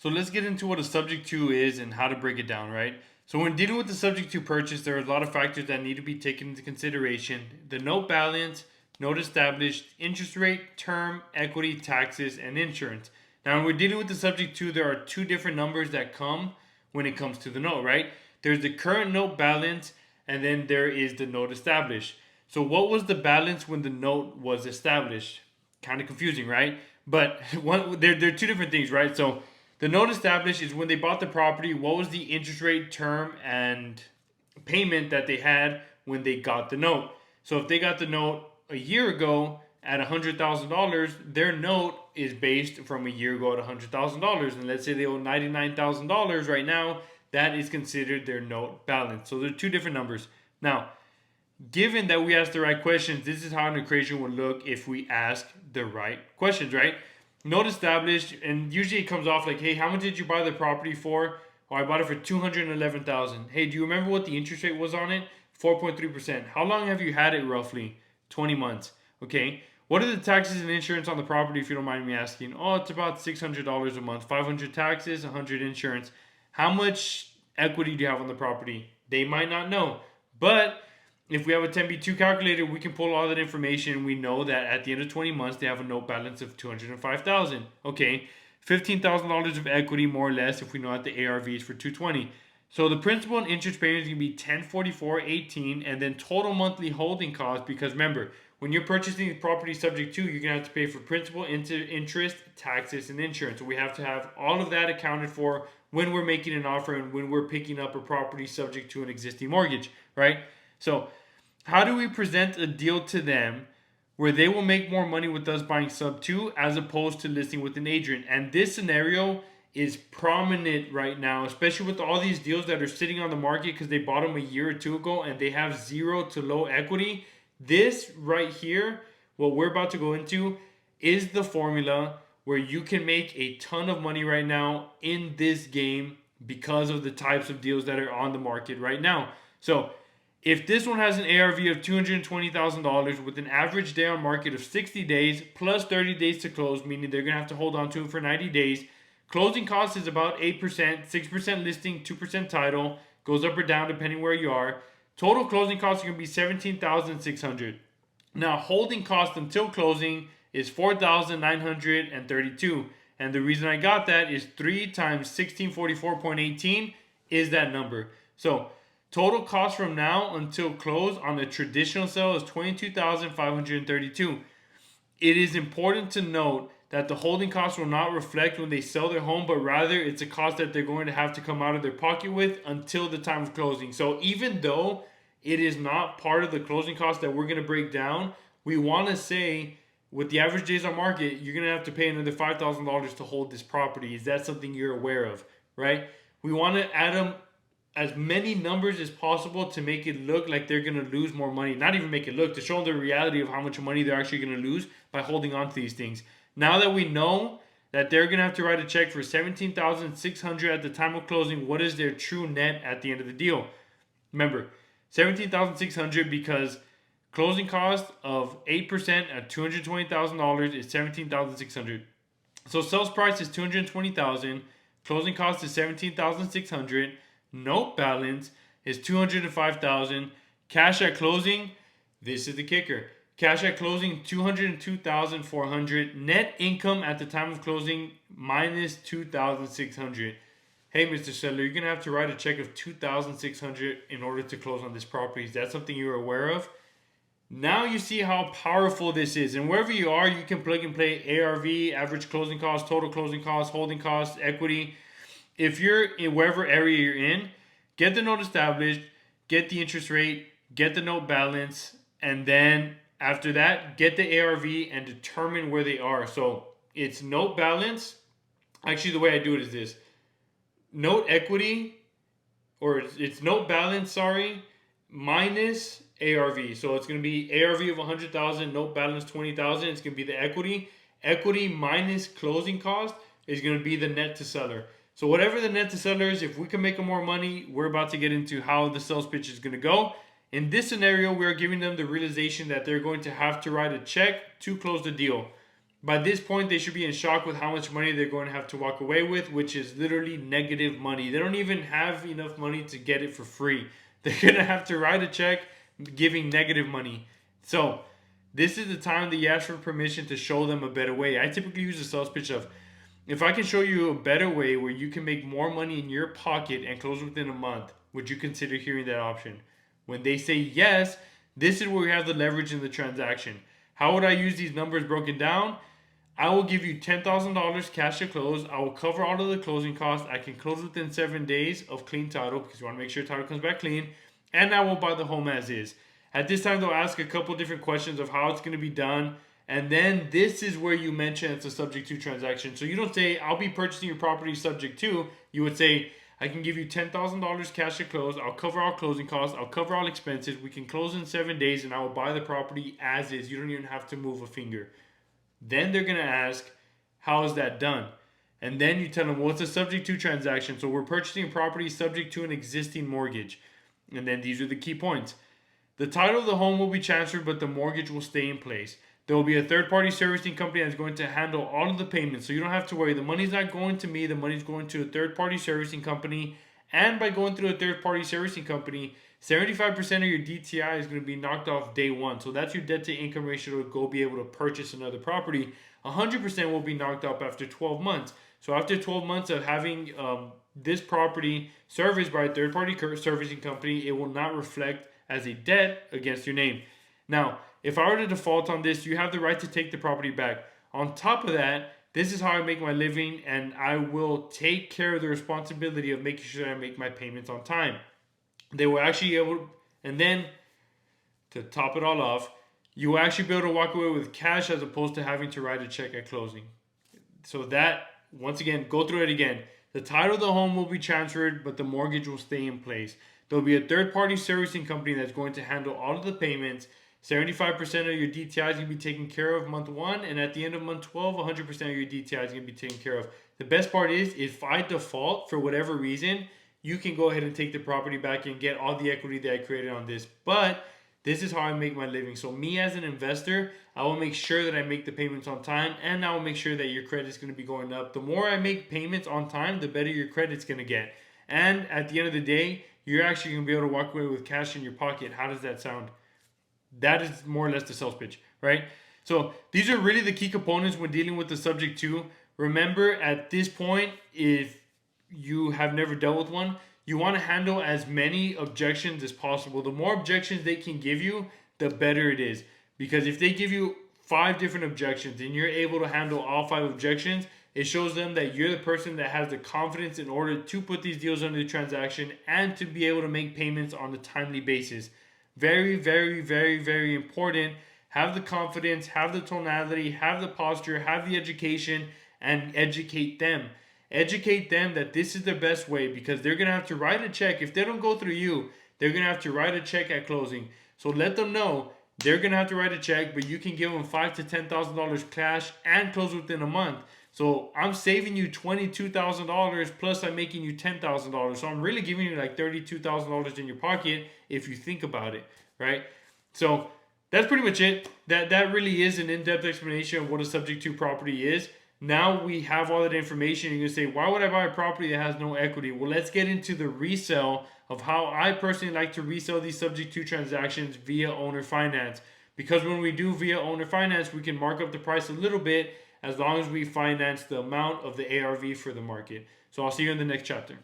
So let's get into what a subject to is and how to break it down, right? So when dealing with the subject to purchase, there are a lot of factors that need to be taken into consideration. The note balance, note established, interest rate, term, equity, taxes, and insurance. Now, when we're dealing with the subject to, there are two different numbers that come when it comes to the note, right? There's the current note balance, and then there is the note established. So what was the balance when the note was established? Kind of confusing, right? But they're two different things, right? So the note established is when they bought the property, what was the interest rate, term, and payment that they had when they got the note. So if they got the note a year ago at $100,000, their note is based from a year ago at $100,000. And let's say they owe $99,000 right now, that is considered their note balance. So they're two different numbers. Now, given that we asked the right questions, this is how an equation would look if we ask the right questions, right? Note established, and usually it comes off like, hey, how much did you buy the property for? Oh, I bought it for $211,000. Hey, do you remember what the interest rate was on it? 4.3%. How long have you had it roughly? 20 months. Okay. What are the taxes and insurance on the property, if you don't mind me asking? Oh, it's about $600 a month. 500 taxes, 100 insurance. How much equity do you have on the property? They might not know. But if we have a 10B2 calculator, we can pull all that information. We know that at the end of 20 months, they have a note balance of $205,000. Okay, $15,000 of equity, more or less, if we know that the ARV is for 220. So the principal and interest payment is going to be 1044.18, and then total monthly holding cost. Because remember, when you're purchasing the property subject to, you're going to have to pay for principal, interest, taxes, and insurance. So we have to have all of that accounted for when we're making an offer and when we're picking up a property subject to an existing mortgage, right? So how do we present a deal to them where they will make more money with us buying sub 2 as opposed to listing with an agent? And this scenario is prominent right now, especially with all these deals that are sitting on the market because they bought them a year or two ago and they have zero to low equity. This right here, what we're about to go into, is the formula where you can make a ton of money right now in this game because of the types of deals that are on the market right now. So if this one has an ARV of $220,000 with an average day on market of 60 days plus 30 days to close, meaning they're going to have to hold on to it for 90 days, closing cost is about 8%, 6% listing, 2% title, goes up or down depending where you are. Total closing costs are going to be $17,600. Now, holding cost until closing is $4,932. And the reason I got that is 3 times 1644.18 is that number. So total cost from now until close on a traditional sale is $22,532. It is important to note that the holding costs will not reflect when they sell their home, but rather it's a cost that they're going to have to come out of their pocket with until the time of closing. So even though it is not part of the closing cost that we're going to break down, we want to say with the average days on market, you're going to have to pay another $5,000 to hold this property. Is that something you're aware of, right? We want to add them as many numbers as possible to make it look like they're going to lose more money. Not even make it look, to show them the reality of how much money they're actually going to lose by holding on to these things. Now that we know that they're going to have to write a check for $17,600 at the time of closing, what is their true net at the end of the deal? Remember, $17,600 because closing cost of 8% at $220,000 is $17,600. So sales price is $220,000, closing cost is $17,600. Note balance is $205,000. Cash at closing, this is the kicker. Cash at closing, $202,400. Net income at the time of closing, minus $2,600. Hey, Mr. Seller, you're going to have to write a check of $2,600 in order to close on this property. Is that something you're aware of? Now you see how powerful this is. And wherever you are, you can plug and play ARV, average closing cost, total closing cost, holding cost, equity. If you're in wherever area you're in, get the note established, get the interest rate, get the note balance, and then after that, get the ARV and determine where they are. So it's note balance. Actually, the way I do it is this: note equity, or it's note balance, sorry, minus ARV. So it's going to be ARV of 100,000, note balance 20,000. It's going to be the equity. Equity minus closing cost is going to be the net to seller. So whatever the net to seller is, if we can make them more money, we're about to get into how the sales pitch is going to go. In this scenario, we're giving them the realization that they're going to have to write a check to close the deal. by this point, they should be in shock with how much money they're going to have to walk away with, which is literally negative money. They don't even have enough money to get it for free. They're going to have to write a check giving negative money. So, this is the time that you ask for permission to show them a better way. I typically use a sales pitch of, if I can show you a better way where you can make more money in your pocket and close within a month, would you consider hearing that option? When they say yes, this is where we have the leverage in the transaction. How would I use these numbers broken down? I will give you $10,000 cash to close. I will cover all of the closing costs. I can close within 7 days of clean title because you want to make sure title comes back clean. And I will buy the home as is. At this time, they'll ask a couple different questions of how it's going to be done. And then this is where you mention it's a subject to transaction. So you don't say, I'll be purchasing your property subject to. You would say, I can give you $10,000 cash to close. I'll cover all closing costs. I'll cover all expenses. We can close in 7 days and I will buy the property as is. You don't even have to move a finger. Then they're going to ask, how is that done? And then you tell them, well, it's a subject to transaction. So we're purchasing a property subject to an existing mortgage. And then these are the key points. The title of the home will be transferred, but the mortgage will stay in place. There will be a third-party servicing company that's going to handle all of the payments. So you don't have to worry. The money's not going to me. The money's going to a third-party servicing company. And by going through a third-party servicing company, 75% of your DTI is going to be knocked off day one. So that's your debt-to-income ratio to go be able to purchase another property. 100% will be knocked off after 12 months. So after 12 months of having this property serviced by a third-party servicing company, it will not reflect as a debt against your name. Now, if I were to default on this, you have the right to take the property back. On top of that, this is how I make my living, and I will take care of the responsibility of making sure I make my payments on time. They will actually able, and then to top it all off, you will actually be able to walk away with cash as opposed to having to write a check at closing. So that, once again, go through it again. The title of the home will be transferred, but the mortgage will stay in place. There will be a third-party servicing company that's going to handle all of the payments. 75% of your DTI is going to be taken care of month 1, and at the end of month 12, 100% of your DTI is going to be taken care of. The best part is, if I default for whatever reason, you can go ahead and take the property back and get all the equity that I created on this. But this is how I make my living. So me as an investor, I will make sure that I make the payments on time, and I will make sure that your credit is going to be going up. The more I make payments on time, the better your credit's going to get. And at the end of the day, you're actually going to be able to walk away with cash in your pocket. How does that sound? That is more or less the sales pitch, right? So these are really the key components when dealing with the subject to. Remember, at this point, if you have never dealt with one, you want to handle as many objections as possible. The more objections they can give you, the better it is. Because if they give you 5 different objections and you're able to handle all 5 objections, it shows them that you're the person that has the confidence in order to put these deals under the transaction and to be able to make payments on a timely basis. Very, very, very, very important. Have the confidence, have the tonality, have the posture, have the education, and educate them. Educate them that this is the best way, because they're going to have to write a check. If they don't go through you, they're going to have to write a check at closing. So let them know they're going to have to write a check, but you can give them $5,000 to $10,000 cash and close within a month. So I'm saving you $22,000 plus I'm making you $10,000. So I'm really giving you like $32,000 in your pocket if you think about it, right? So that's pretty much it. That really is an in-depth explanation of what a subject to property is. Now we have all that information. You're going to say, why would I buy a property that has no equity? Well, let's get into the resale of how I personally like to resell these subject to transactions via owner finance. Because when we do via owner finance, we can mark up the price a little bit as long as we finance the amount of the ARV for the market. So I'll see you in the next chapter.